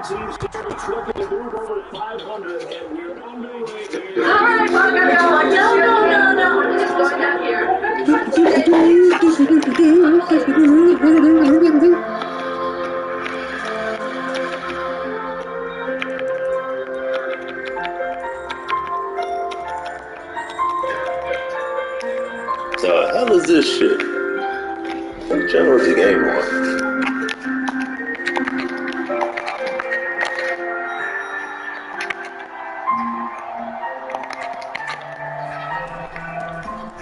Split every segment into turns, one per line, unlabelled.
teams here looking to move over 500, and we're underway here.
All right, well, no. I'm just going down here.
The hell is this shit? What channel is the game on?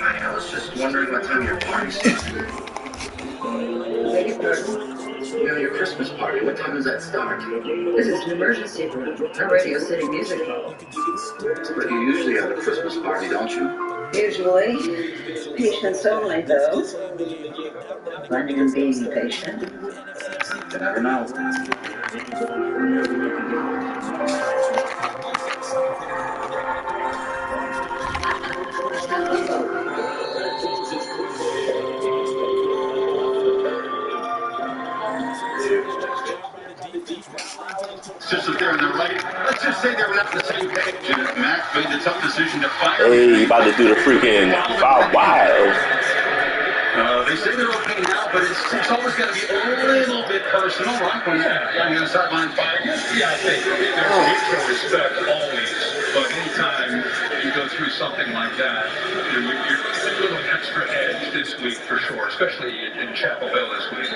I was just wondering what time your party starts. Your Christmas party, what time does that start?
This is an emergency room, a Radio City music hall.
But you usually have a Christmas party, don't you?
Usually, patients only, though. Planning on being patient.
You never know.
Just that they're in the right. Let's just say they're not on the same page. And Mac made the tough decision to fire.
Hey, he about to do the freaking Bob Wild.
They say they're okay now, but it's always got to be a little bit personal, right? When you're on the sideline firing.
Yeah, I think there's mutual respect always, but anytime you go through something like that, you're a little extra edge this week for sure, especially in Chapel Hill this week.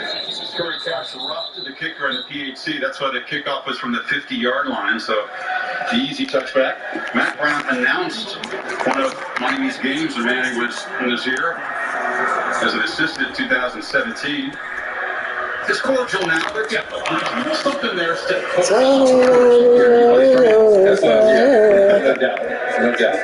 Curry taps rough to the kicker in the PHC. That's why the kickoff was from the 50-yard line. So the easy touchback. Matt Brown announced one of Miami's games when Manny was in his ear as an assistant in 2017. It's cordial now. There's something there.
No doubt.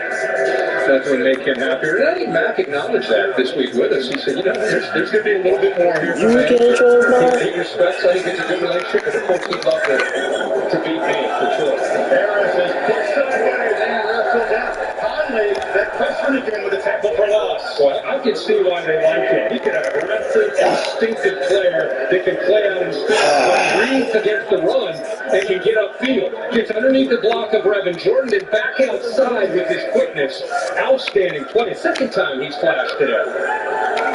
That's what made Ken happier. And I think Mac acknowledged that this week with us. He said, there's going to be a little bit more here for me. He respects, I think it's a good relationship, and of course he'd love to beat me, for sure.
Harris is pushed away, then wrestled out. Conley, that question again with a tackle for loss.
Well, I can see why they like him. He can have a aggressive, instinctive player that can play out in space, reads against the run, and can get upfield. Gets underneath the block of Brevin Jordan and back outside with his quickness. Outstanding play. Second time he's flashed today.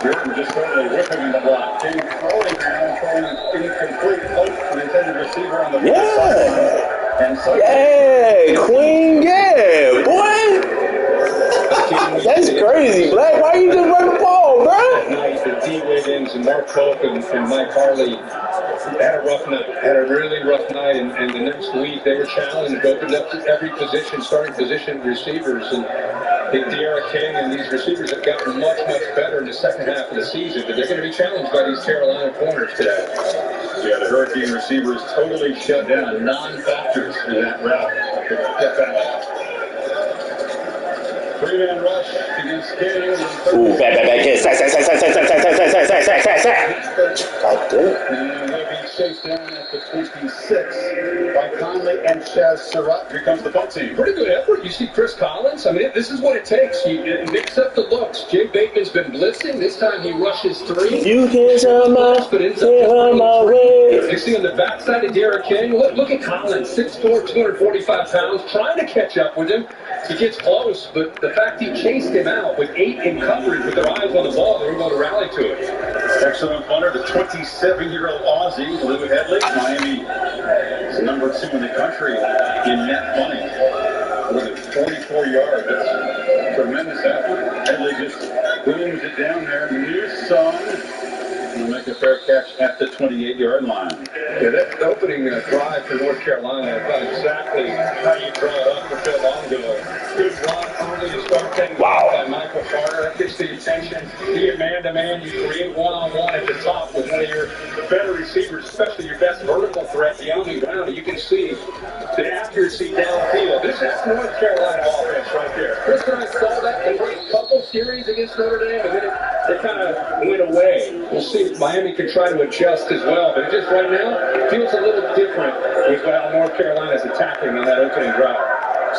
Jordan just totally whipping the block. James Crowley now throwing incomplete post to the intended receiver on the sideline. And so
Queen, boy. That's crazy, Black. Why you just run the ball, bro?
That night, the D. Wiggins and Mark Polk and Mike Harley had a rough night, had a really rough night, and the next week they were challenged, opened up to every position, starting position receivers, and I think De'Ara King and these receivers have gotten much better in the second half of the season, but they're going to be challenged by these Carolina corners today.
Yeah, the Hurricane receivers totally shut down, non-factors in that route. Three-man rush against King.
Ooh, back, kid. Sack. God damn it.
And they'll be chased down at the 26 by Conley and Chaz Surratt. Here comes the punt team.
Pretty good effort. You see Chris Collins? I mean, this is what it takes. You mix up the looks. Jay Bateman's been blitzing. This time he rushes three.
You can't tell my way.
You see on the backside of De'Ara King, look at Collins, 6'4", 245 pounds, trying to catch up with him. He gets close, but the fact he chased him out with 8 in coverage with their eyes on the ball, they were going to rally to it.
Excellent punter, the 27-year-old Aussie, Lou Hedley. Miami is number 2 in the country in net money with 44 yards. That's a tremendous effort. Hedley just booms it down there. New song. Will make a fair catch at the 28-yard line.
Yeah, that opening drive for North Carolina, about exactly how you draw it up for Phil Longo. Good run early to start things by Michael Carter. That gets the attention. Be a man-to-man. You create one-on-one at the top with one of your better receivers, especially your best vertical threat, De'Ami Brown. You can see the accuracy downfield. This is North Carolina offense right there. Chris and I saw that in a couple series against Notre Dame, and then it kind of went away. We'll see if Miami can try to adjust as well, but it just right now feels a little different with how North Carolina's attacking on that opening drive.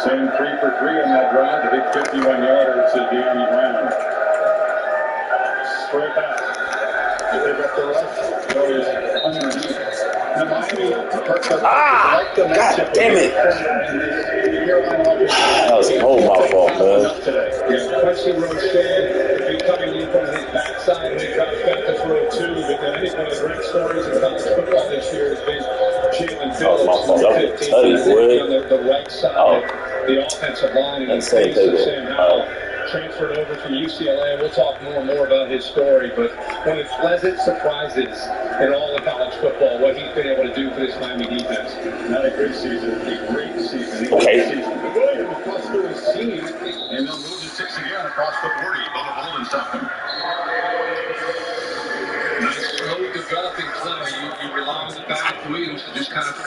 Same 3 for 3 on that drive, the big 51-yarder to De'Ami Brown. Straight pass. Did they get the rush? Goes underneath.
Ah! God damn it! That was my fault, man.
Yeah, Quincy Roche coming in from his backside and he drops back to throw two. But then I think one of the great stories in college football this year has been Jalen Phillips.
My fault. That was boy.
On the right side, the offensive line, and
same table.
Transferred over from UCLA. We'll talk more and more about his story, but one of the pleasant surprises in all of college football, what he's been able to do for this Miami defense. Not a great season, a great season.
Okay.
Williams across to his senior,
and they'll move the 6 again across the 40. Bubba Bolden stopped them.
Nice, slow developing play. You rely on the back, Williams, to just kind of be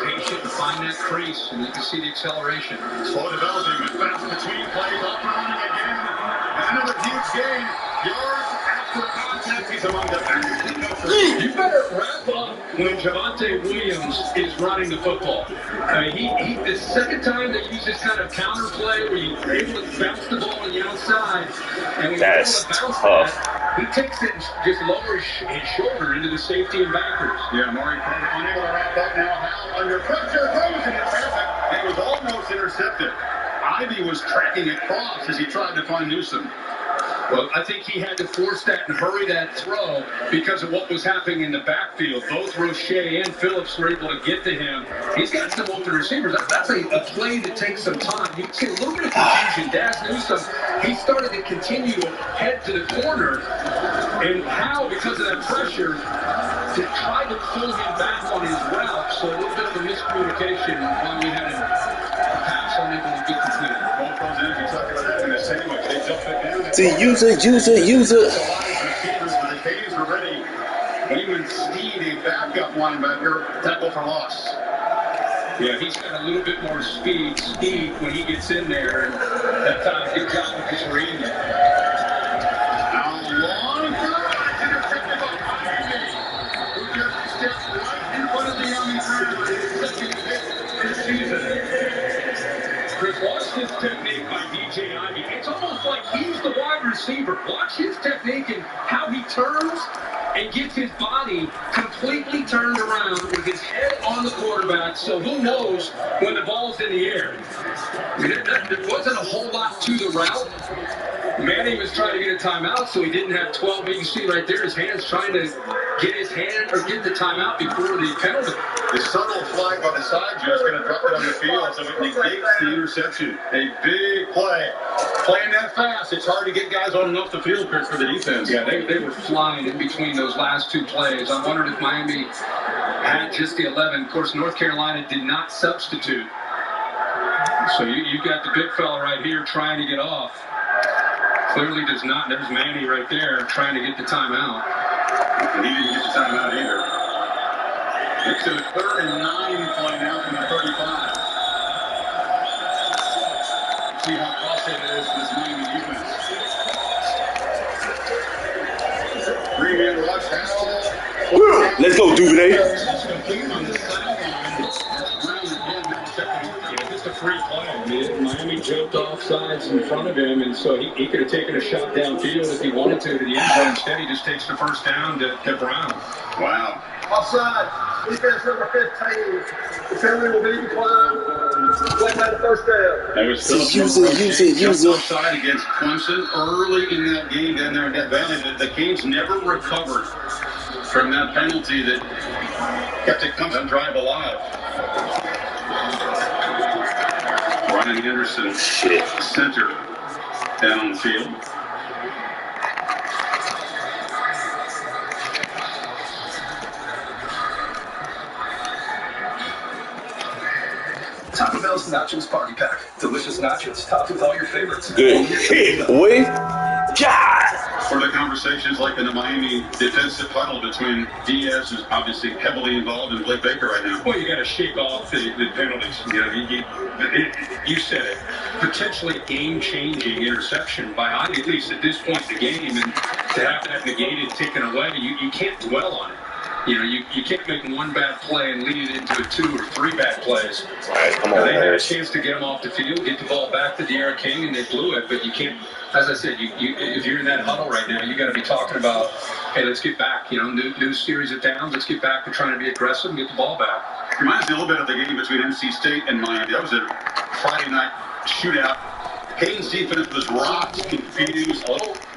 patient, and find that crease, and you can see the acceleration.
Slow developing, but fast between plays, off and running again. And another huge gain. Yards after contact. He's among the fastest.
You better wrap up when Javonte Williams is running the football. I mean, he the second time they use this kind of counter play where you're able to bounce the ball on the outside, and when you're able to bounce that, he takes it and just lowers his shoulder into the safety and backers.
Yeah, Maury Carter unable to wrap up now. Howell under pressure, throws into traffic. It was almost intercepted. Ivy was tracking across as he tried to find Newsom.
Well, I think he had to force that and hurry that throw because of what was happening in the backfield. Both Roche and Phillips were able to get to him. He's got some open receivers. That's a play that takes some time. You can see a little bit of confusion. Daz Newsom, he started to continue to head to the corner. And Howell, because of that pressure, to try to pull him back on his route. So a little bit of a miscommunication while we had a pass unable to get completed.
Both those ends, you talked about having a sandwich. They jumped it down.
Use it.
Receivers for the Canes were ready. Eamon Steed, a backup linebacker, tackle for loss.
Yeah, he's got a little bit more speed when he gets in there, and that time, good job with his reading.
Now long throw, intercepted by Ivy, who just stepped right in front of the young man. His second hit this season.
Chris, watch this technique by DJ Ivy. It's almost like he's the wide receiver. Watch his technique and how he turns and gets his body completely turned around with his head on the quarterback, so who knows when the ball's in the air. I mean, there wasn't a whole lot to the route. Manny was trying to get a timeout, so he didn't have 12. You can see right there his hands trying to get the timeout before the penalty.
The subtle flag by the side judge going to drop it on the field, so it negates the interception. A big play. Playing that fast, it's hard to get guys on enough the field for the defense.
Yeah, they were flying in between those last two plays. I wondered if Miami had just the 11. Of course, North Carolina did not substitute. So you got the big fella right here trying to get off. Clearly does not. There's Manny right there trying to get the timeout.
And he didn't get the timeout either. It's a 3rd and 9 play now from the 35. See how frustrated it is for this Miami defense. 3-man rush. Howell.
Let's go, Duvernay.
On the sideline.
Just a free play. Miami jumped off sides in front of him, and so he could have taken a shot downfield if he wanted to the end zone. Instead, he just takes the first down to Brown.
Wow.
Offside. Defense number 15. The penalty will be declined. Play by the first down.
That was Phillips. Use it. Offside against Clemson early in that game down there in Death Valley. The Canes never recovered from that penalty that kept it Clemson drive alive. Ryan Henderson, center, down the field.
Taco Bell's Nachos Party Pack. Delicious nachos topped with all your favorites.
Good hit, boy. God.
For the conversations like in the Miami defensive huddle between Diaz, who's obviously heavily involved, in Blake Baker right now.
Well, you got to shake off the penalties. You know, you said it. Potentially game-changing interception by Ivy, at least at this point in the game, and to have that negated, taken away, you can't dwell on it. You know, you can't make one bad play and lead it into 2 or 3 bad plays.
All right, come on,
They had a
Harris.
chance to get him off the field, get the ball back to De'Aaron King, and they blew it. But you can't, as I said, if you're in that huddle right now, you got to be talking about, hey, let's get back. You know, new series of downs. Let's get back to trying to be aggressive and get the ball back.
Reminds me a little bit of the game between NC State and Miami. That was a Friday night shootout. Haynes' defense was rocked, confused.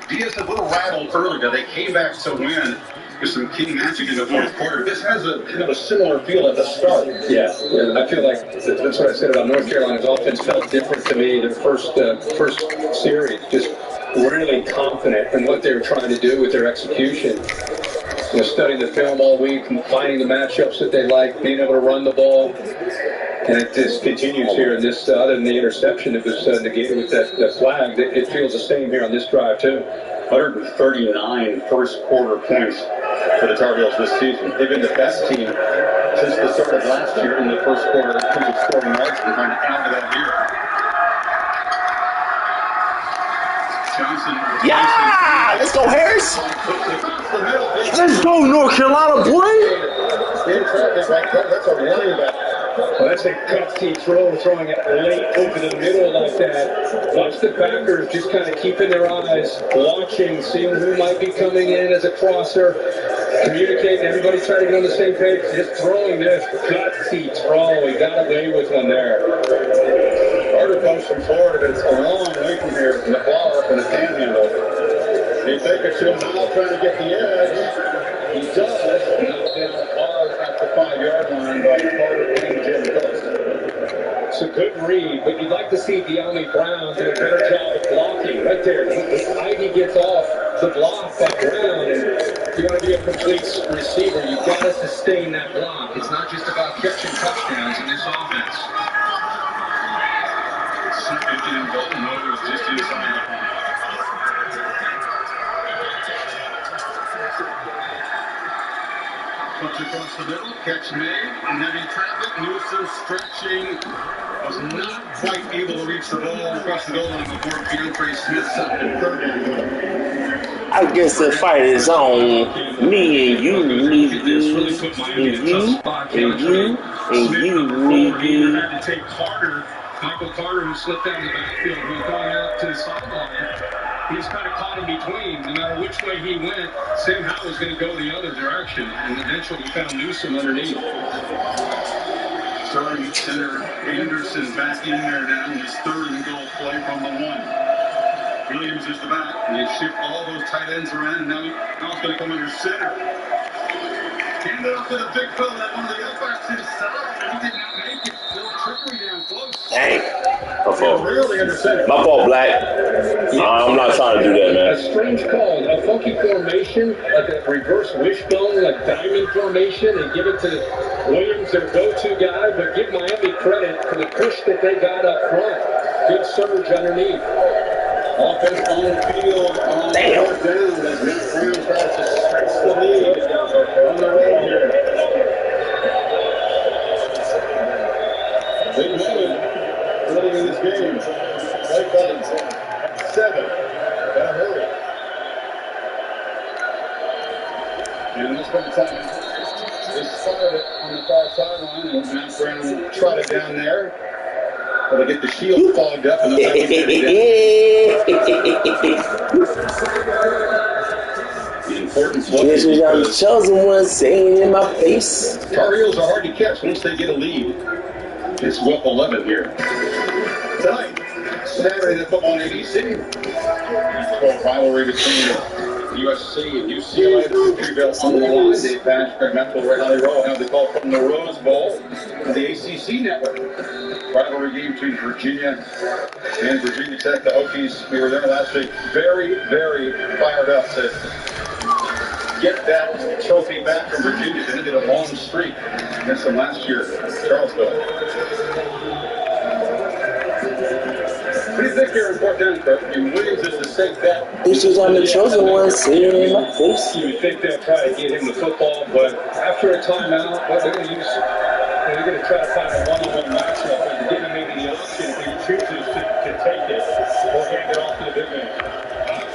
Diaz a little rattled early, but they came back to win with some key magic in the fourth quarter. This has a kind of a similar feel at the start.
Yeah, I feel like that's what I said about North Carolina's offense felt different to me. Their first series, just really confident in what they were trying to do with their execution. You know, studying the film all week and finding the matchups that they like, being able to run the ball. And it just continues here in this, other than the interception that was negated with that flag, it feels the same here on this drive, too.
139 first quarter points for the Tar Heels this season. They've been the best team since the start of last year in the first quarter in terms of scoring yards and trying to add to that here. Johnson.
Yeah! Let's go, Harris! Let's go, North Carolina, boy!
That's a running back.
Well, that's a gutsy throw, throwing it late over the middle like that. Watch the backers just kind of keeping their eyes, watching, seeing who might be coming in as a crosser, communicating, everybody trying to get on the same page, just throwing this gutsy throw. He got away with one there.
Carter comes from Florida, but it's a long way from here, from the ball up in the panhandle. They take it to him now, trying to get the edge. He does. Knocked down hard at the 5-yard line by Carter and Jim Coast.
It's a good read, but you'd like to see De'Ami Brown do a better job of blocking right there. Ivy gets off the block by Brown, and if you want to be a complete receiver, you've got to sustain that block. It's not just about catching touchdowns in this offense.
Second and Bolton was just inside the line. Puts across the middle, catch made, and heavy traffic. Newsom stretching, was not quite able to reach the ball across the goal line before Keontre Smith set in third down.
I guess the fight is on. Me and you, me and you, and you, and you, and you, me and you.
Had to take Carter, Michael Carter, who slipped down the backfield, who was going out to the sideline. He's kind of caught in between. No matter which way he went, Sam Howell was going to go the other direction, and eventually found Newsom underneath.
Starting center Anderson back in there now in his third and goal play from the 1. Williams is the back, and they shift all those tight ends around, and now it's going to come under center. Hand it off to the big fella, that one of the umpires to the side, and he did not make it. A little trickery down close.
Dang. My fault.
Really under center.
My fault, Black. I'm not trying to do that,
A
man.
strange call, a funky formation, like a reverse wishbone, like diamond formation, and give it to Williams, their go-to guy, but give Miami credit for the push that they got up front. Good surge underneath.
Offense on the field on
Damn.
fourth down as Matt Brown tries to stretch the lead on the road here. Big moment early in this game. Blake Evans, 7. Gotta hurry. And this one time, they started it on the far sideline, and Matt Brown trotted down there. But they get the shield fogged up, and then the importance of
This is I'm the chosen one saying in my face.
Tar Heels are hard to catch once they get a lead. It's WIP 11 here. Tonight, Saturday Night Football on ABC. Rivalry between USC and UCLA. Victoryville on the line. Dave Pash, Greg Metzel, Ray Holly Rowe have the call from the Rose Bowl on the ACC network. Rivalry game between Virginia and Virginia Tech. The Hokies, we were there last week. Very, very fired up to get that trophy back from Virginia. They did a long streak against them last year in Charlottesville. What do you think here in Fort Denver? Williams is the safe bet.
This is I'm the chosen one saying in my face.
You would think they'll try to get him the football, but after a timeout, what they're going to use, they're going to try to find a one-on-one matchup and give him maybe the option if he chooses to take it or hand it off to the big man.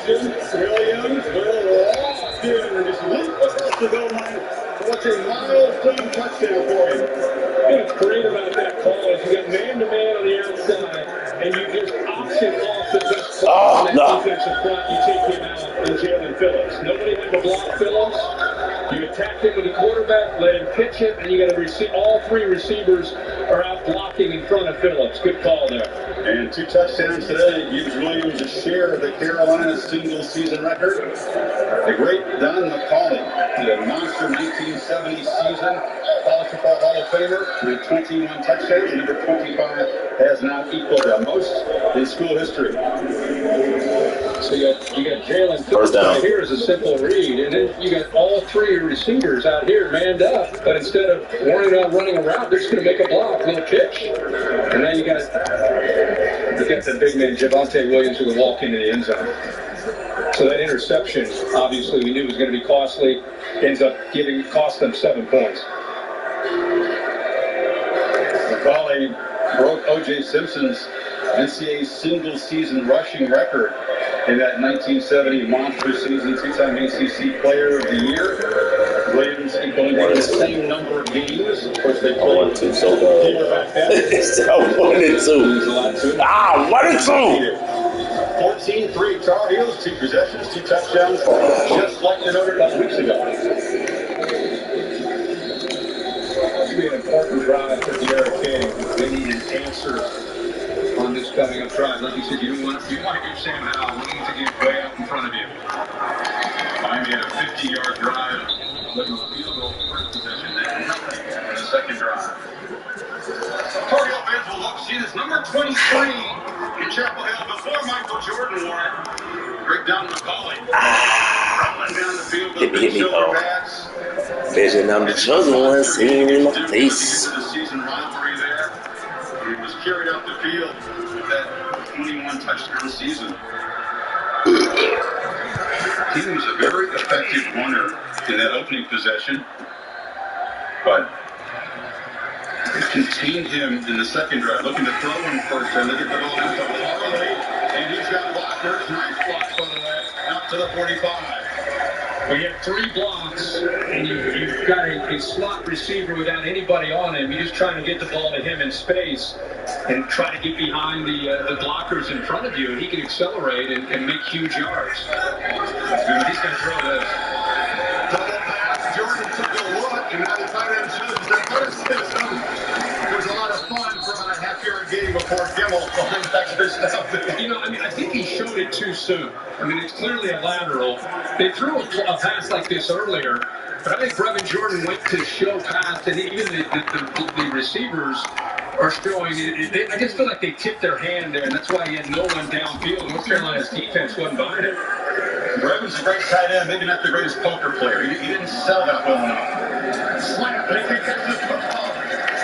Williams will lost here. Just loop across the goal line. What's
milestone touchdown for him. What's great about that call is you got man-to-man on the outside, and you just option off the best player on that defensive front. You take him out and Jalen Phillips. Nobody went to block Phillips. You attack him with the quarterback, let him pitch it, and you got to receive. All three receivers are out blocking in front of Phillips. Good call there.
And 2 touchdowns today gives Williams a share of the Carolina single-season record. The great Don McCauley, the monster 1970 season College Football Hall of Famer, with 21 touchdowns. Number 25 has now equaled the most in school history.
So you got Jalen Phillips right here as a simple read, and then you got all three receivers out here manned up, but instead of worrying about running a route, they're just going to make a block, little pitch. And now you got the big man Javonte Williams who will walk into the end zone. So that interception, obviously, we knew was going to be costly. Ends up cost them 7 points.
McCauley broke O.J. Simpson's NCAA single-season rushing record in that 1970 monster season, 2-time ACC Player of the Year. Williams equaling the same number of games. Of course, they played
1-2 so bad. It's 1-2. 1-2.
14-3 Tar Heels, 2 possessions, 2 touchdowns, just like the Notre Dame weeks ago.
It's going to be an important drive for D'Eriq King. They need an answer on this coming up drive. Like you said, you want to give Sam Howell room to get way up in front of you.
Miami had a 50-yard drive, looking for field goal first possession, and nothing in the second drive. Tar Heel fans will love to see this number 23 in Chapel Hill before Michael Jordan wore it. Great Don McCauley. Rolling down the field with big shoulder pads.
Vision, I'm the chosen one, singing in my face.
The season rivalry there. He was carried up the field with that 21 touchdown season. He was a very effective runner in that opening possession, but it contained him in the second drive, looking to throw him first, and they get the ball out to Harley, and he's got blockers. Nice block, by the way, out to the 45.
We have 3 blocks, and you've got a slot receiver without anybody on him. You're just trying to get the ball to him in space and try to get behind the blockers in front of you, and he can accelerate and make huge yards. He's going to throw this.
Double pass. Jordan took a look, and now the tight end chooses the first system. It was a lot of fun for about a half-yard game before Gimmel falling back to stuff.
I think he showed it too soon. It's clearly a lateral. They threw a pass like this earlier, but I think Brevin Jordan went to show pass, and even the receivers are showing it. I just feel like they tipped their hand there, and that's why he had no one downfield. North Carolina's defense wasn't behind it.
Brevin's a great tight end, maybe not the greatest poker player. He didn't sell that well enough. Slap, and he catches the football.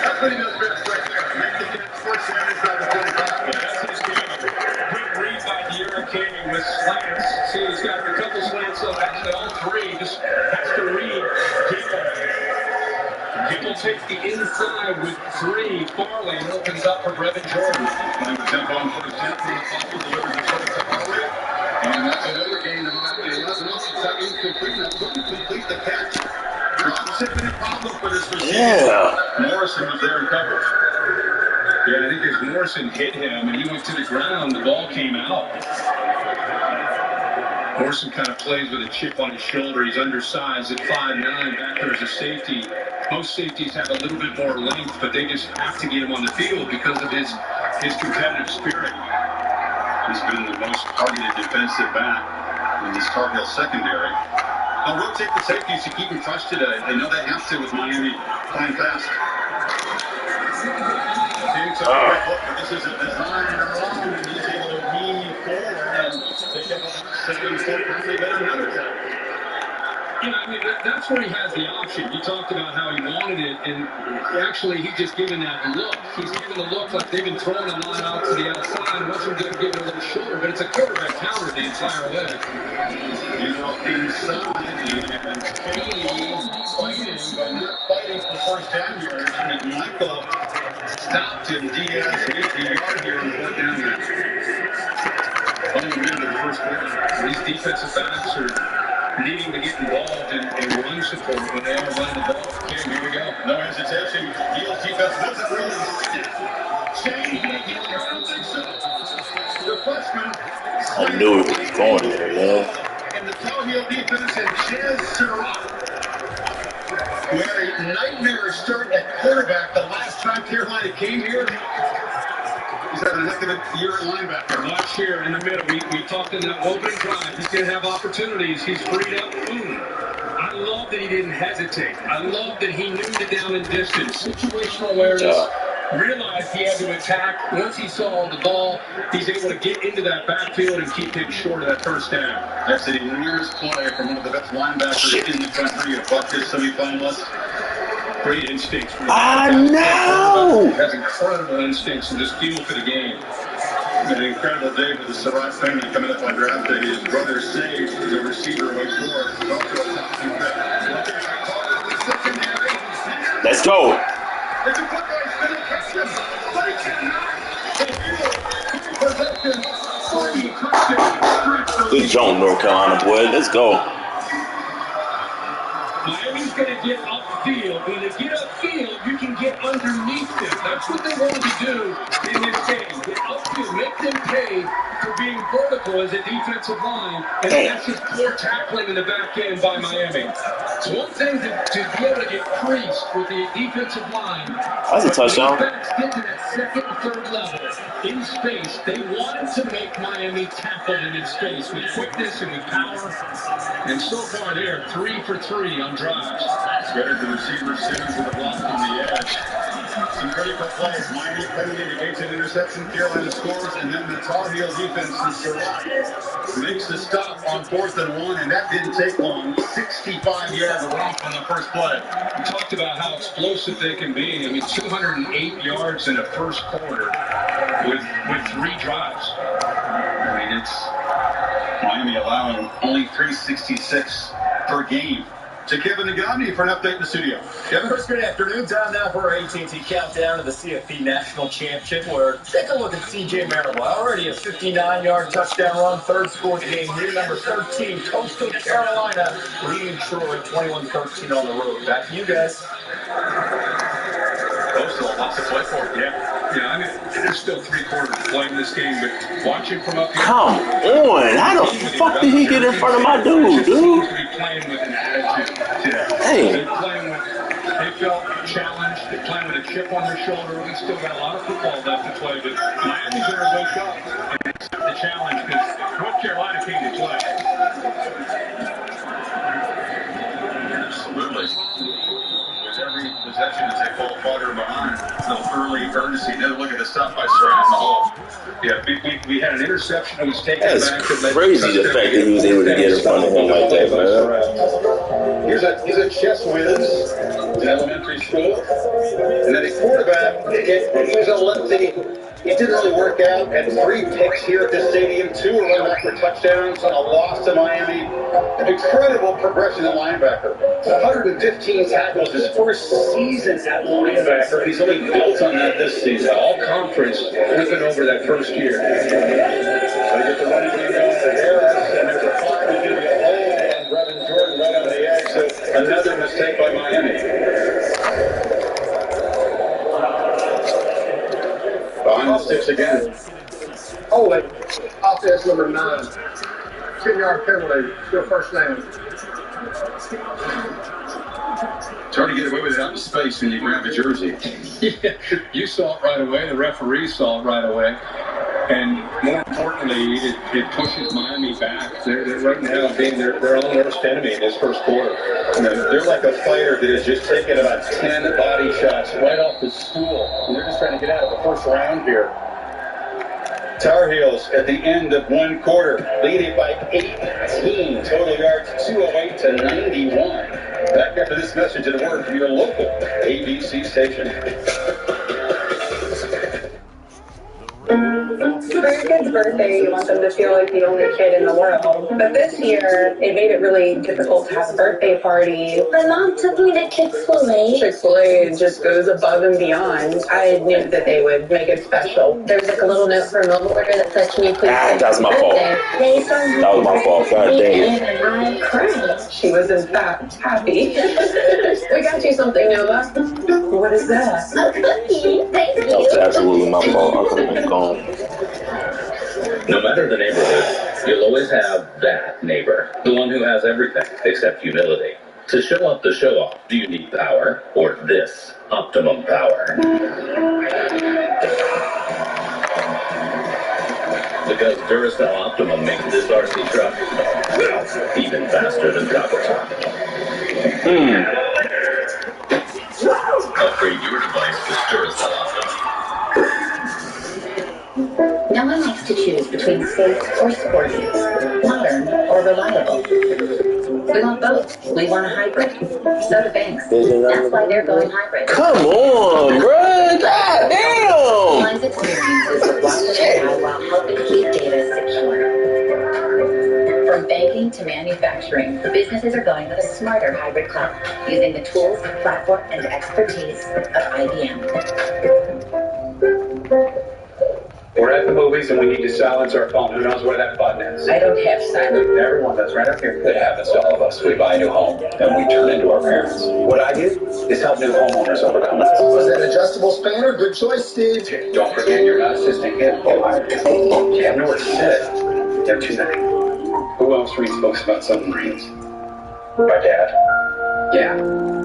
That's what he does best right there. Make the catch first down inside the 45.
That's his game. Good read by D'Eriq King with slants. See, he's got a couple slants, so actually all 3. Just has to read. Gibble takes the inside with 3. Farley opens up for Brevin Jordan.
Playing the tempo on first down from the Fossil, delivers the first to Farley. And that's another game about the 11 incomplete. Now couldn't complete the catch. Drops it in a problem for this receiver.
Yeah.
Morrison was there in coverage.
Yeah, I think as Morrison hit him and he went to the ground, the ball came out. Morrison kind of plays with a chip on his shoulder. He's undersized at 5'9". Back there as a safety. Most safeties have a little bit more length, but they just have to get him on the field because of his competitive spirit.
He's been the most targeted defensive back in this Tar Heel secondary. They'll rotate the safeties to keep him fresh today. They know they have to with Miami playing fast. This is a design run, and he's able to weave forward and take up a second foot, probably better than another time.
That's where he has the option. You talked about how he wanted it, and actually he's just giving that look. He's giving the look like they've been throwing a line out to the outside. Once they're giving it a little shoulder, but it's a quarterback counter the entire way.
Inside, and Kane fighting, but not fighting for first down yards. McMichael stopped him. Diaz hit the yard here and fourth down yards. Only into the first quarter.
These defensive backs are needing to get involved in run support when they are running the ball. Okay, here we go.
No hesitation. Heels defense doesn't really change. I don't think so. The freshman.
I knew it was going there, man.
And the Tar Heel defense and Chaz Surratt, who had a nightmarish start at quarterback the last time Carolina came here. He's having a heck of a year at linebacker.
Last year in the middle, we talked in that opening drive. He's going to have opportunities. He's freed up. Boom. I love that he didn't hesitate. I love that he knew the down and distance. Situational awareness. Realized he had to attack. Once he saw the ball, he's able to get into that backfield and keep him short of that first down.
That's the nearest play from one of the best linebackers in the country, a Buckeye semifinalist.
Great instincts.
I know!
Has incredible instincts and just feel for the game.
An incredible day for the Surratt family coming up on draft day. His brother Sage is a receiver of Wake Forest. He's also a top secondary.
Let's go.
It's a Buckeyes going to catch him, but he cannot.
Good jump, North Carolina, boy. Let's go.
Miami's going to get upfield. When they get upfield, you can get underneath them. That's what they wanted to do in this game. Get upfield, make them pay for being vertical as a defensive line, and that's just poor tackling in the back end by Miami. It's one thing to be able to get creased with the defensive line.
That's a touchdown.
Backs get to that second and third level in space. They wanted to make Miami tackle them in space with quickness and with power. And so far, they're 3 for 3 on drives.
Better the receiver Simmons with a block on the edge. Some critical plays. Miami coming in against an interception. Carolina scores, and then the Tar Heel defense in Surratt makes the stop on 4th and 1, and that didn't take long. 65-yard romp on the first play.
We talked about how explosive they can be. I mean, 208 yards in the first quarter with 3 drives.
I mean, it's Miami allowing only 366 per game. To Kevin Nagami for an update in the studio.
Kevin, first, good afternoon. Time now for our AT&T countdown to the CFP National Championship, where take a look at C.J. Merrill. Already a 59-yard touchdown run, third score of the game here. Number 13, Coastal Carolina, leading Troy 21-13 on the road. Back to you guys.
Coastal, lots to play for.
Yeah, I mean, there's still 3 quarters to play in this game, but watching from up here.
Come on. How the fuck did he get in front of my dude, dude?
Playing with an attitude.
Hey.
They felt challenged. They're playing with a chip on their shoulder. We still got a lot of football left to play, but Miami's going to wake up and accept the challenge because North Carolina came to play.
Absolutely. With every possession as they fall farther behind, the early urgency. Another look at the stop by Surratt in the hole.
Yeah, we had an interception that was taken
That's
back.
crazy, the fact that he was able to get in front of him like that, man.
Here's a chess whiz in elementary school. And then the quarterback, he was a lefty. It didn't really work out. Had 3 picks here at this stadium. 2 were run back for touchdowns on a loss to Miami. An incredible progression at linebacker. 115 tackles his first season at linebacker. He's only built on that this season.
All conference flipping over that first year.
So they get the running game going to Harris, and there's a flag to do the hole, and Brevin Jordan right on the edge. So another mistake by Miami. Behind the sticks again.
Holding. Offense number 9. 10-yard penalty. Still first down.
It's hard to get away with it out in space when you grab a jersey.
Yeah, you saw it right away. The referee saw it right away. And more importantly, it pushes Miami back. They're right now being their own worst enemy in this first quarter.
They're like a fighter that has just taken about 10 body shots right off the stool. And they're just trying to get out of the first round here. Tar Heels at the end of 1 quarter, leading by 18 total yards, 208 to 91. Back after this message and a word from your local ABC station.
For your kid's birthday, you want them to feel like the only kid in the world. But this year, it made it really difficult to have a birthday party.
My mom took me to Chick-fil-A.
Chick-fil-A just goes above and beyond. I knew that they would make it special.
There was like a little note for a mobile order that said, "Can you please?"
That's my fault.
They started.
That was my fault. God dang it.
And I cried.
She was in fact happy. We got you something, Nova. What is that?
A cookie. Thank
That was
you.
absolutely my fault. I could have been gone.
No matter the neighborhood, you'll always have that neighbor, the one who has everything except humility. To show up the show off, do you need power or this optimum power? Because Duracell Optimum makes this RC truck even faster than Copper Top. Upgrade your device with Duracell Optimum.
No one likes to choose between safe or sporty, modern or reliable. We want both. We want a hybrid. So do banks. That's why they're going hybrid.
Come on, bruh. God damn.
Lines experiences with lots of AI while helping keep data secure. From banking to manufacturing, businesses are going with a smarter hybrid cloud, using the tools, platform, and expertise of IBM.
We're at the movies and we need to silence our phone. Who knows where that button is?
I don't have silent.
Everyone does, right up here. It happens to all of us. We buy a new home and we turn into our parents. What I do is help new homeowners overcome this.
Was that adjustable spanner? Good choice, Steve.
Don't forget you're not assisting him. Yeah, I know what he said. There are too many. Who else reads books about submarines? My dad. Yeah.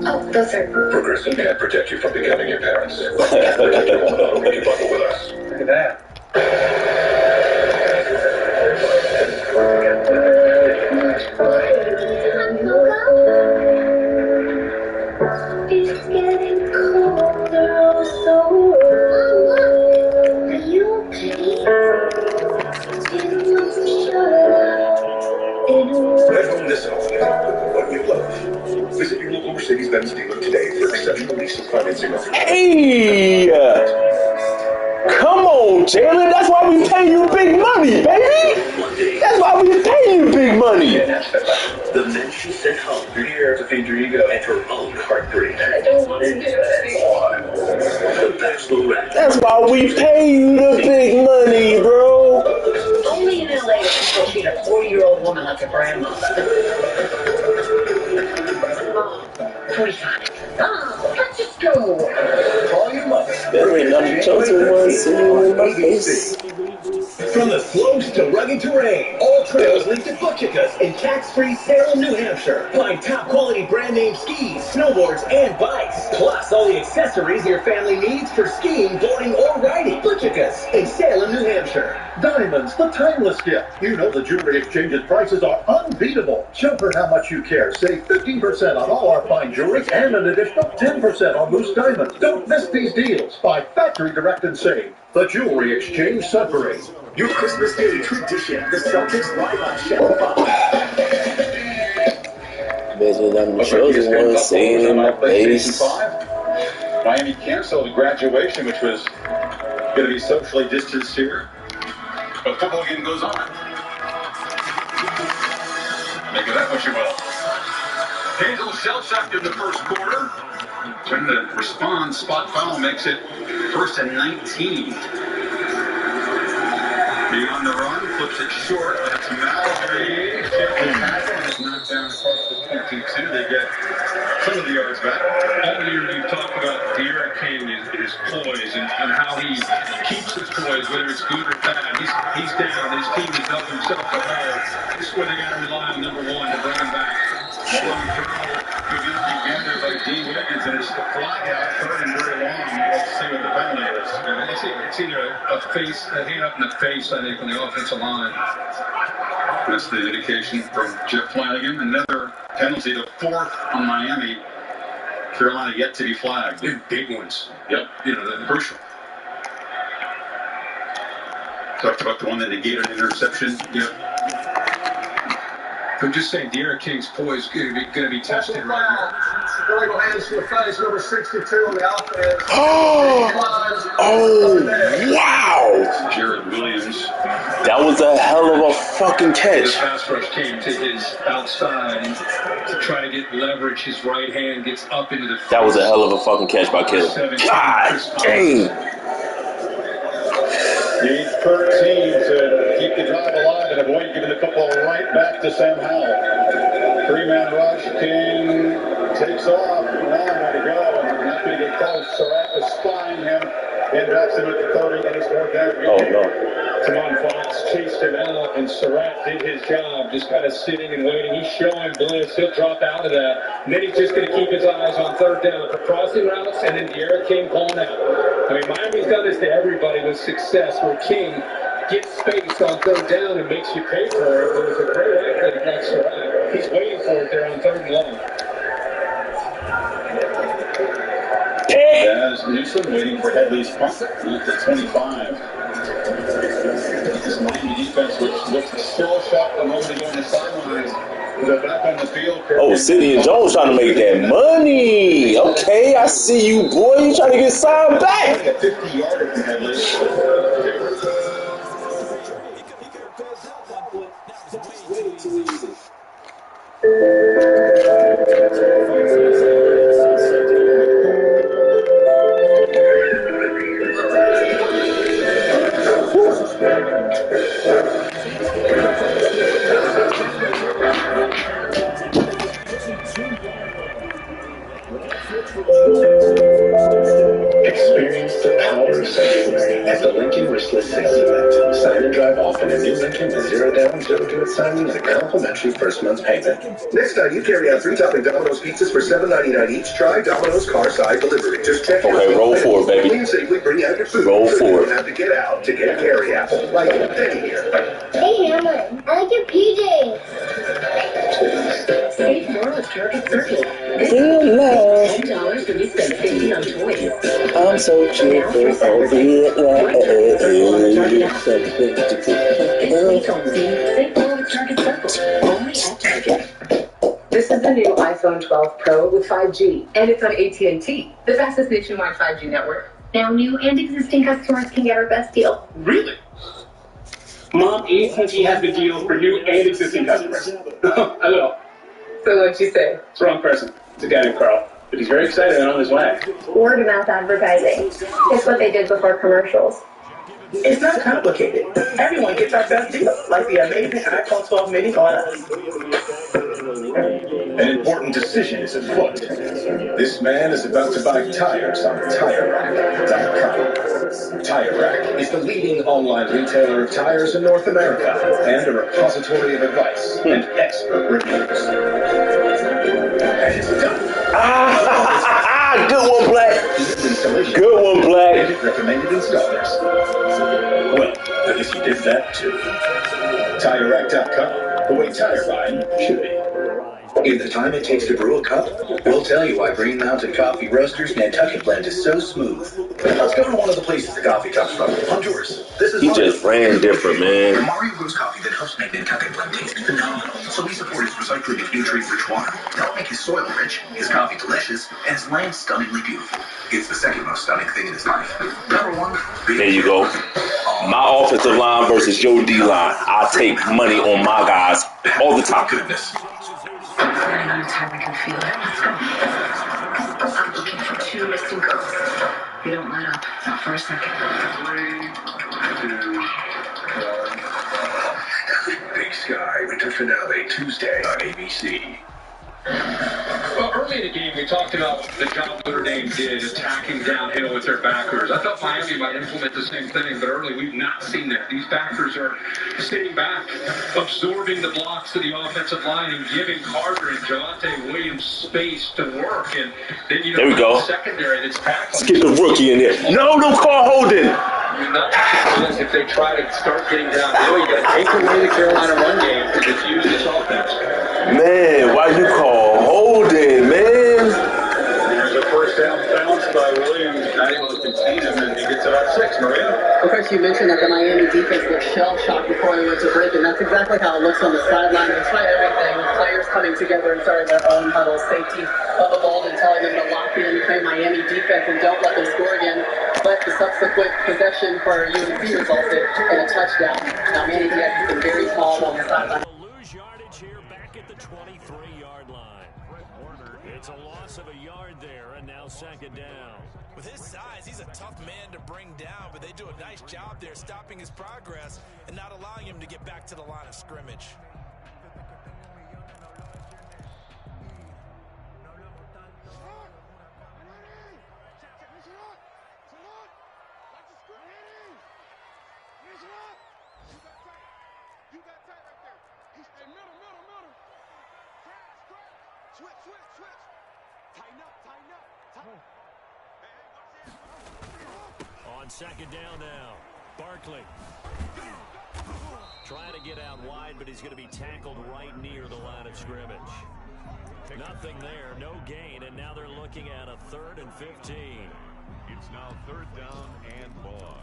Oh, those are...
Progressive can't protect you from becoming your parents. Protect your home auto when you bundle with us.
Look at that.
It's getting colder, oh so warm. Are you okay?
At home this autumn, what we love. Visit your local Mercedes-Benz dealer today for exceptional lease and financing offers.
Hey! Come on, Jalen. That's why we pay you big money, baby. That's why we pay you big money.
The men she sent home. You're here to feed your ego and her own heartbreak.
I don't want to do it anymore.
The Bachelorette.
That's why we pay you the big money, bro.
Only in LA do people treat a 40-year-old woman like a grandma. 45. Oh, let's just go.
Call your mother.
There ain't nothing chosen one sitting in my face.
From the slopes to rugged terrain, all trails lead to Butchicka's in tax-free Salem, New Hampshire. Find top-quality brand-name skis, snowboards, and bikes. Plus, all the accessories your family needs for skiing, boarding, or riding. Butchicka's in Salem, New Hampshire.
Diamonds, the timeless gift. You know the Jewelry Exchange's prices are unbeatable. Show her how much you care. Save 15% on all our fine jewelry and an additional 10% on loose diamonds. Don't miss these deals. Buy factory direct and save. The Jewelry Exchange Sudbury.
Your Christmas Day tradition, the Celtics live on Channel 5.
Imagine I'm the chosen one sitting in my face.
Miami canceled graduation, which was going to be socially distanced here. But football game goes on. Make of that what you will. Hazel shell-shocked in the first quarter. Trying to respond. Spot foul makes it 1st and 19. Being on the run, flips it short. That's Mallory. It's knocked down across the 22. They get some of the yards back.
All year you've talked about De'Aaron King, his poise, and how he keeps his poise, whether it's good or bad. He's down. His team has helped himself to hold. This is where they got to rely on number one to bring him back.
Long throw. Good gathered by D. Wiggins, and it's the flag out. 3rd and very long. Let's see what the penalty is.
It's either a hand up in the face, I think, on the offensive line.
That's the indication from Jeff Flanagan. Another penalty, the 4th on Miami. Carolina yet to be flagged.
Big ones.
Yep. You know, the crucial. Talked about the one that negated an interception. Yep.
I'm just saying, De'Aaron King's poise is going to be tested right now.
Illegal hands to the face, number 62 on the offense.
Oh, wow. was a hell of a fucking catch.
The pass rush came to his outside to try to get leverage. His right hand gets up into the face.
That was a hell of a fucking catch by Kittle. God dang.
Needs per team to keep the drive alive and avoid giving the football right back to Sam Howell. Three-man rush. King takes off. Long way to go. And not going to get close. Surratt is spying him. Impacts him at the 30 and it's worth out.
Oh, no.
Tamon Fox chased him out, and Surratt did his job, just kind of sitting and waiting. He's showing bliss. He'll drop out of that. And then he's just going to keep his eyes on third down for crossing routes, and then De'Ara King pulling out. I mean, Miami's done this to everybody with success, where King gets space on third down and makes you pay for it. But it's a great athlete like Surratt. He's waiting for it there on third and long.
As Newsom waiting for Headley's punt at the 25. This Miami defense, which looks still shot a moment ago on the sidelines, they're back on the field.
Oh, Sidney and Jones trying to make that money. Okay, I see you, boy. You trying to get signed back.
A 50-yarder from Headley.
Experience the power of sanctuary at the Lincoln Wristless Sales Event. Sign and drive off in a new Lincoln with 0 down, 0 to its signing and a complimentary first month payment.
Next time you carry out 3 topping Domino's pizzas for $7.99 each, try Domino's Car Side Delivery. Just check
Okay, roll for it, baby.
Clean safely bring out your food.
Roll
so
for
you
it.
don't have to get out to get carry out. Like Denny here.
Hey, Hamlin, I like your PJs.
Save more with Target Circle.
Feel love.
$10 when you spend $50 on toys.
I'm so cheap.
This week's on Save more with Target Circle. Only at Target.
This is the new iPhone 12 Pro with 5G, and it's on AT&T, the fastest nationwide 5G network.
Now new and existing customers can get our best deal.
Really? Mom, AT&T has the deal for new and existing customers. I will.
So what'd you say?
It's the wrong person. It's a guy named Carl. But he's very excited and on his way.
Word of mouth advertising. It's what they did before commercials.
It's not complicated. Everyone gets our best deal, like the amazing iPhone 12 mini on us.
An important decision is afoot. This man is about to buy tires on TireRack.com. TireRack is the leading online retailer of tires in North America and a repository of advice and expert reviews. And it's done.
Good one, Black.
Installation.
Good one, Black.
And recommended installers. Well, I guess you did that too. TireRack.com, the way tire buying should be. In the time it takes to brew a cup, we'll tell you why Green Mountain Coffee Roasters Nantucket Blend is so smooth. Let's go to one of the places the coffee comes from, Honduras. This is
He just ran different, man.
Mario brews coffee that helps make Nantucket Blend taste phenomenal. So we support his recycling of nutrient-rich water to help make his soil rich, his coffee delicious, and his land stunningly beautiful. It's the second most stunning thing in his life. Number 1.
There you go. My offensive line versus your D line. I take money on my guys all the time.
Goodness.
Anytime we can feel it. Let's go. I'm looking for 2 missing girls. You don't let up. Not for a second.
3, 2, 1. Big Sky Winter Finale Tuesday on ABC.
Well, early in the game, we talked about the job Notre Dame did attacking downhill with their backers. I thought Miami might implement the same thing, but early we've not seen that. These backers are sitting back, absorbing the blocks to the offensive line and giving Carter and Javonte Williams space to work. And then,
there we go.
The secondary that's tackling.
Let's get the rookie in there. No, don't call holding.
If they try to start getting downhill, you got to take away the Carolina run game to diffuse this offense.
Man, why you call holding, man?
There's a first down bounce by Williams, not able to contain him, and he gets it up 6. Maria?
Chris, you mentioned that the Miami defense was shell-shocked before they went to break, and that's exactly how it looks on the sideline. Despite everything, with players coming together and starting their own huddles, safety of the ball and telling them to lock in and play Miami defense and don't let them score again. But the subsequent subsequent possession for UNC resulted in a touchdown. Now, Manny Diaz has been very calm on the sideline.
Lose yardage here back at the 23-yard line. It's a loss of a yard there, and now second down.
With his size, he's a tough man to bring down, but they do a nice job there stopping his progress and not allowing him to get back to the line of scrimmage.
On second down now, Barkley. Trying to get out wide, but he's going to be tackled right near the line of scrimmage. Nothing there, no gain, and now they're looking at a 3rd and 15.
It's now 3rd down and long.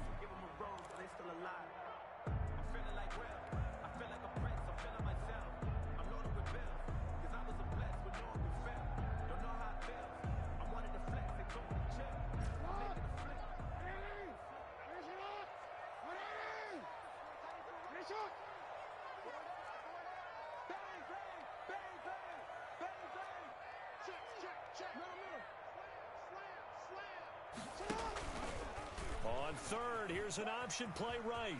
On 3rd, here's an option play right.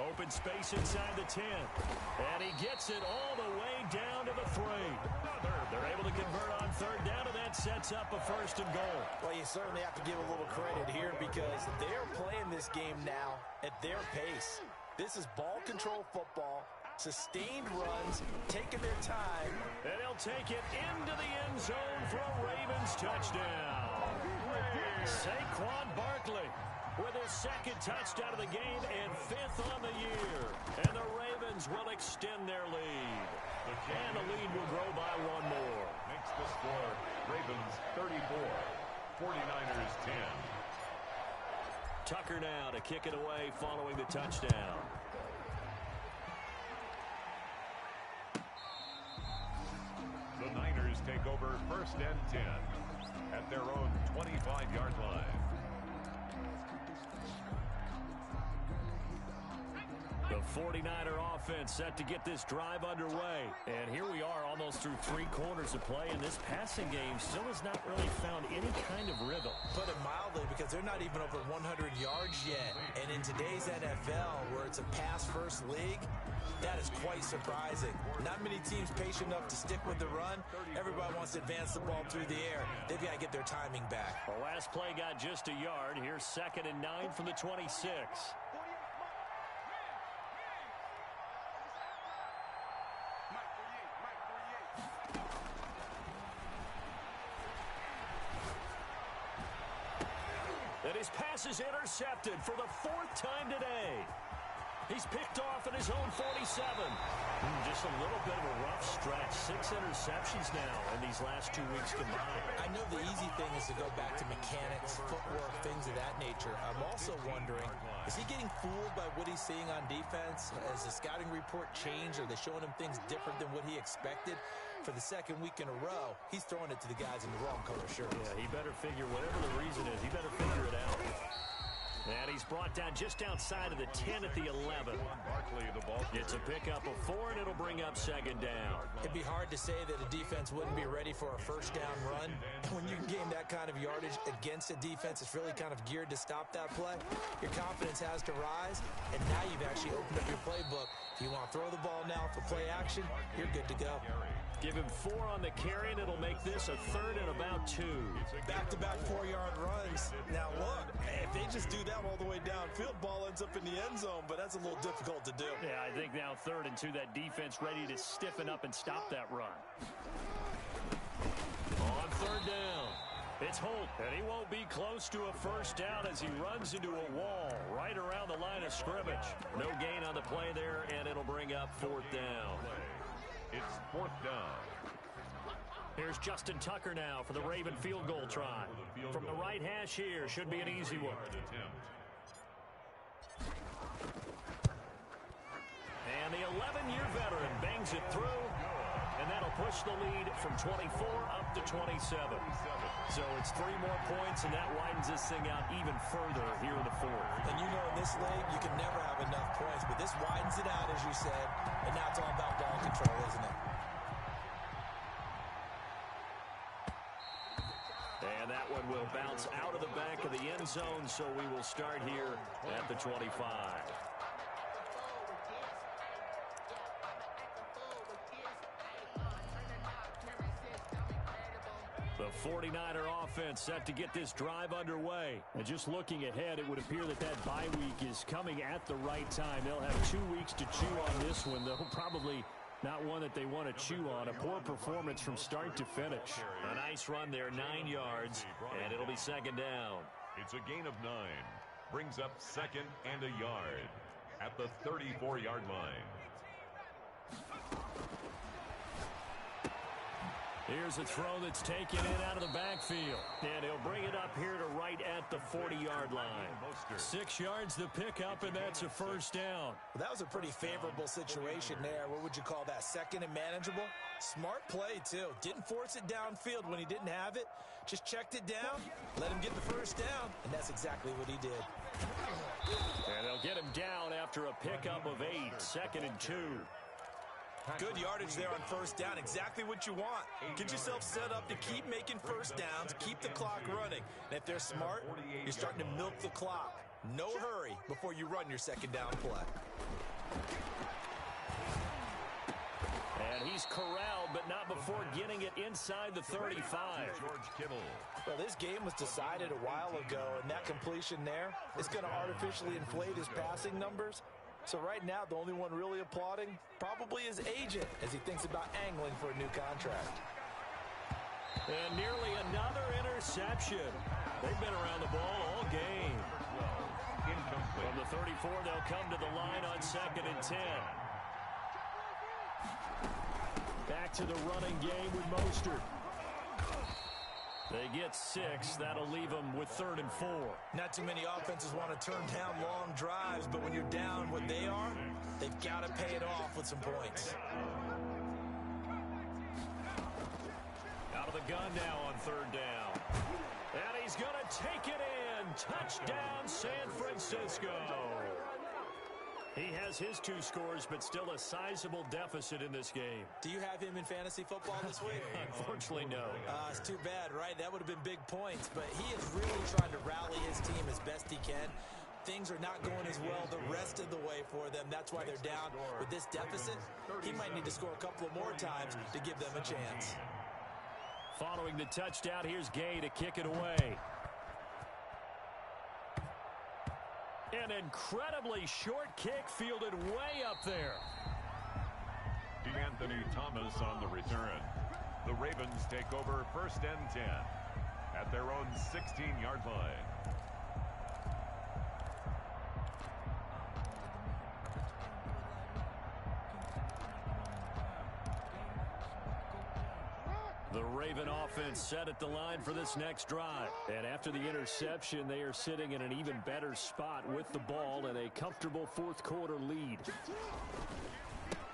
Open space inside the 10. And he gets it all the way down to the 3. They're able to convert on 3rd down, and that sets up a 1st and goal.
Well, you certainly have to give a little credit here because they're playing this game now at their pace. This is ball control football, sustained runs, taking their time.
And he'll take it into the end zone for a Ravens touchdown. Saquon Barkley with his 2nd touchdown of the game and 5th on the year. And the Ravens will extend their lead. And the lead will grow by 1 more.
Makes the score Ravens 34, 49ers 10.
Tucker now to kick it away following the touchdown.
The Niners take over 1st and 10 at their own 25-yard line.
The 49er offense set to get this drive underway. And here we are almost through 3 quarters of play, and this passing game still has not really found any kind of rhythm.
Put it mildly, because they're not even over 100 yards yet. And in today's NFL, where it's a pass-first league, that is quite surprising. Not many teams patient enough to stick with the run. Everybody wants to advance the ball through the air. They've got to get their timing back.
The last play got just a yard. Here's 2nd and 9 from the 26. And his pass is intercepted for the 4th time today. He's picked off at his own 47. Just a little bit of a rough stretch. 6 interceptions now in these last 2 weeks combined.
I know the easy thing is to go back to mechanics, footwork, things of that nature. I'm also wondering, is he getting fooled by what he's seeing on defense? Has the scouting report changed? Are they showing him things different than what he expected? For the 2nd week in a row, he's throwing it to the guys in the wrong color shirts.
Yeah, he better figure, whatever the reason is, he better figure it out. And he's brought down just outside of the 10 at the 11. It's a pickup of 4, and it'll bring up 2nd down.
It'd be hard to say that a defense wouldn't be ready for a 1st down run. When you gain that kind of yardage against a defense, it's really kind of geared to stop that play. Your confidence has to rise, and now you've actually opened up your playbook. If you want to throw the ball now for play action, you're good to go.
Give him 4 on the carry, and it'll make this a 3rd and about 2.
Back-to-back 4-yard runs. Now, look, if they just do that all the way downfield, ball ends up in the end zone, but that's a little difficult to do.
Yeah, I think now 3rd and 2, that defense ready to stiffen up and stop that run. On 3rd down, it's Holt, and he won't be close to a 1st down as he runs into a wall right around the line of scrimmage. No gain on the play there, and it'll bring up 4th down.
It's 4th down.
Here's Justin Tucker now for the Raven field goal try. From the right hash here, should be an easy one. And the 11-year veteran bangs it through, and that'll push the lead from 24 up to 27. So it's 3 more points, and that widens this thing out even further here in the fourth.
And you know in this league, you can never have enough points, but this widens it out, as you said, and now it's all about ball control, isn't it?
And that one will bounce out of the back of the end zone, so we will start here at the 25. The 49er offense set to get this drive underway. And just looking ahead, it would appear that that bye week is coming at the right time. They'll have 2 weeks to chew on this one, though probably not one that they want to chew on. A poor performance from start to finish. A nice run there, 9 yards, and it'll be second down.
It's a gain of 9. Brings up 2nd and a yard at the 34-yard line.
Here's a throw that's taken in out of the backfield. And he'll bring it up here to right at the 40-yard line. 6 yards the pickup, and that's a first down.
Well, that was a pretty favorable situation there. What would you call that? Second and manageable? Smart play, too. Didn't force it downfield when he didn't have it. Just checked it down, let him get the first down, and that's exactly what he did.
And they'll get him down after a pickup of 8. 2nd and 2.
Good yardage there on first down. Exactly what you want. Get yourself set up to keep making first downs, keep the clock running. And if they're smart, you're starting to milk the clock. No hurry before you run your second down play.
And he's corralled, but not before getting it inside the 35.
George Kittle.
Well, this game was decided a while ago, and that completion there is going to artificially inflate his passing numbers. So right now, the only one really applauding probably his agent as he thinks about angling for a new contract.
And nearly another interception. They've been around the ball all game. From the 34, they'll come to the line on 2nd and 10. Back to the running game with Mostert. They get 6. That'll leave them with 3rd and 4.
Not too many offenses want to turn down long drives, but when you're down what they are, they've got to pay it off with some points.
Out of the gun now on 3rd down. And he's going to take it in. Touchdown, San Francisco. He has his 2 scores, but still a sizable deficit in this game.
Do you have him in fantasy football this week?
Unfortunately, no.
It's too bad, right? That would have been big points, but he is really trying to rally his team as best he can. Things are not going as well the rest of the way for them. That's why they're down. With this deficit, he might need to score a couple of more times to give them a chance.
Following the touchdown, here's Gay to kick it away. An incredibly short kick fielded way up there.
DeAnthony Thomas on the return. The Ravens take over 1st and 10 at their own 16-yard line.
The Raven offense set at the line for this next drive. And after the interception, they are sitting in an even better spot with the ball and a comfortable 4th quarter lead.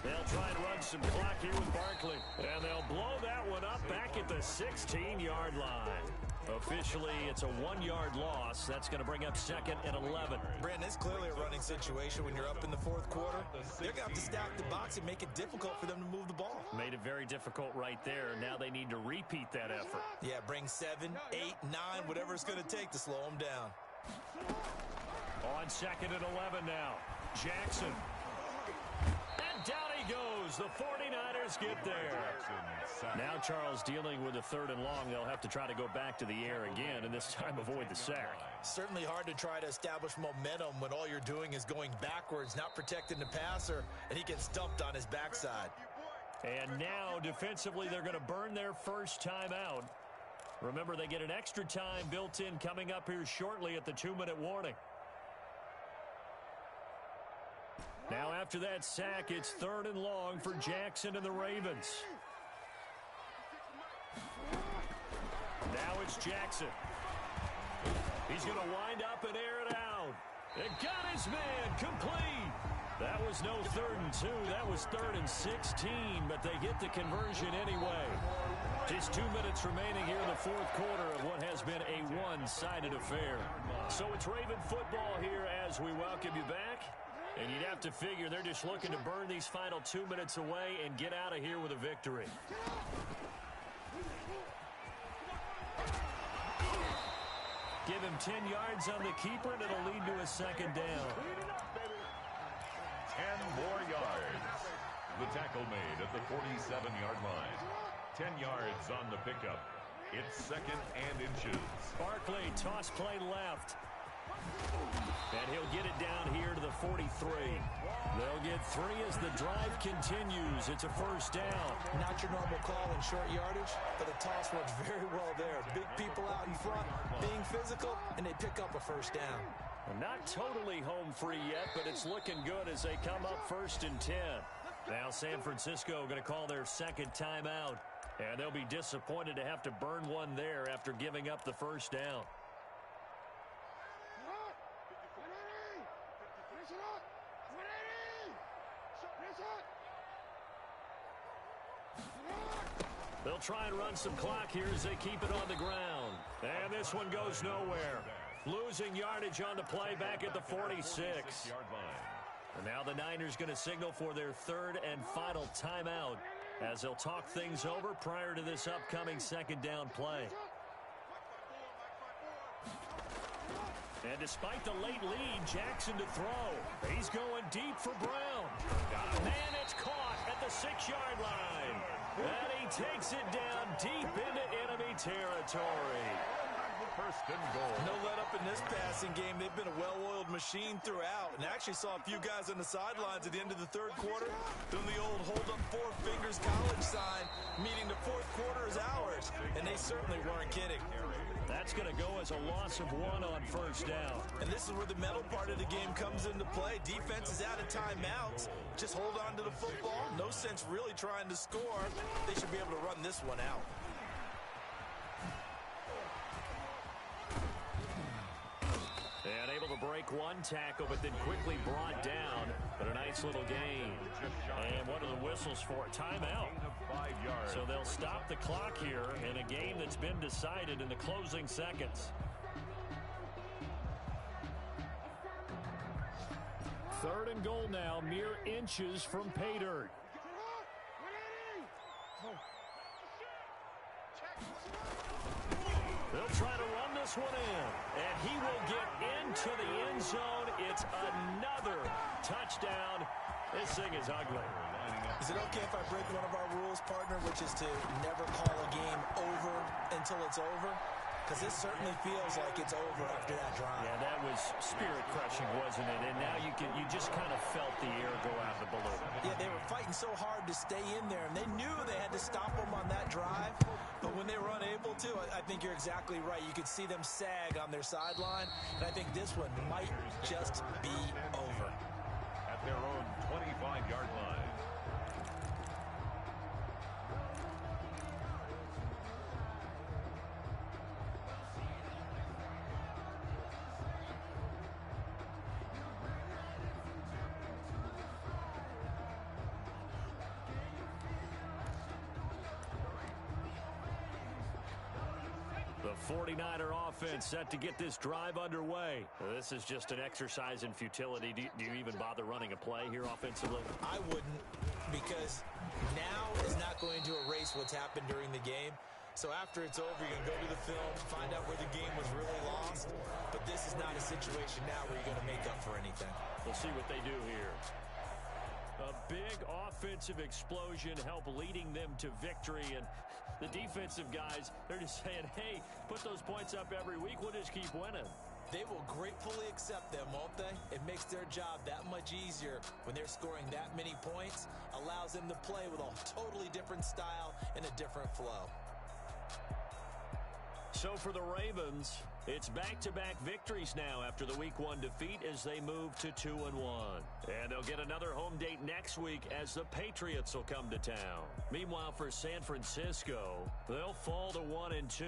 They'll try and run some clock here with Barkley. And they'll blow that one up back at the 16-yard line. Officially, it's a 1-yard loss. That's going to bring up 2nd and 11.
Brandon, it's clearly a running situation when you're up in the 4th quarter. They're going to have to stack the box and make it difficult for them to move the ball.
Made it very difficult right there. Now they need to repeat that effort.
Yeah, bring 7, 8, 9, whatever it's going to take to slow them down.
On 2nd and 11 now. Jackson. And down he goes. The 49ers get there. Now Charles dealing with a 3rd and long. They'll have to try to go back to the air again and this time avoid the sack.
Certainly hard to try to establish momentum when all you're doing is going backwards, not protecting the passer, and he gets dumped on his backside.
And now defensively they're going to burn their first time out. Remember, they get an extra time built in coming up here shortly at the 2-minute warning. Now after that sack, it's 3rd and long for Jackson and the Ravens. Now it's Jackson. He's going to wind up and air it out. It got his man complete. That was no 3rd and 2. That was 3rd and 16, but they get the conversion anyway. Just 2 minutes remaining here in the fourth quarter of what has been a one-sided affair. So it's Raven football here as we welcome you back. And you'd have to figure they're just looking to burn these final 2 minutes away and get out of here with a victory. Give him 10 yards on the keeper, and it'll lead to a second down.
10 more yards. The tackle made at the 47-yard line. 10 yards on the pickup. It's 2nd and inches.
Barkley, toss play left. And he'll get it down here to the 43. They'll get 3 as the drive continues. It's a first down.
Not your normal call in short yardage, but the toss works very well there. Big people out in front, being physical, and they pick up a first down.
Not totally home free yet, but it's looking good as they come up 1st and 10. Now San Francisco going to call their second timeout. And they'll be disappointed to have to burn one there after giving up the first down. They'll try and run some clock here as they keep it on the ground. And this one goes nowhere. Losing yardage on the play back at the 46. And now the Niners going to signal for their 3rd and final timeout as they'll talk things over prior to this upcoming second down play. And despite the late lead, Jackson to throw. He's going deep for Brown. And it's caught at the 6-yard line. And he takes it down deep into enemy territory.
1st and goal.
No let up in this passing game. They've been a well-oiled machine throughout. And I actually saw a few guys on the sidelines at the end of the 3rd quarter doing the old hold up 4 fingers college sign, meaning the 4th quarter is ours. And they certainly weren't kidding.
That's going to go as a loss of 1 on first down.
And this is where the mental part of the game comes into play. Defense is out of timeouts. Just hold on to the football. No sense really trying to score. They should be able to run this one out.
And able to break one tackle, but then quickly brought down. But a nice little gain. And what are the whistles for? Timeout. So they'll stop the clock here in a game that's been decided in the closing seconds. 3rd and goal now, mere inches from pay dirt. They'll try to run this one in, and he will get into the end zone. It's another touchdown. This thing is ugly.
Is it okay if I break one of our rules, partner, which is to never call a game over until it's over? Because this certainly feels like it's over after that drive.
Yeah, that was spirit-crushing, wasn't it? And now you just kind of felt the air go out of the balloon.
Yeah, they were fighting so hard to stay in there, and they knew they had to stop them on that drive. But when they were unable to, I think you're exactly right. You could see them sag on their sideline, and I think this one might just be over.
At their own 25-yard line.
The 49er offense set to get this drive underway. This is just an exercise in futility. Do you even bother running a play here offensively?
I wouldn't, because now is not going to erase what's happened during the game. So after it's over, you're going to go to the film, find out where the game was really lost. But this is not a situation now where you're going to make up for anything.
We'll see what they do here. A big offensive explosion help leading them to victory. And the defensive guys, they're just saying, hey, put those points up every week. We'll just keep winning.
They will gratefully accept them, won't they? It makes their job that much easier when they're scoring that many points. Allows them to play with a totally different style and a different flow.
So for the Ravens, it's back-to-back victories now after the Week 1 defeat as they move to 2-1. And they'll get another home date next week as the Patriots will come to town. Meanwhile, for San Francisco, they'll fall to 1-2.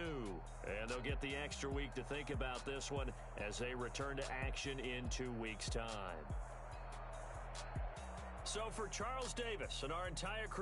And they'll get the extra week to think about this one as they return to action in 2 weeks' time. So for Charles Davis and our entire crew,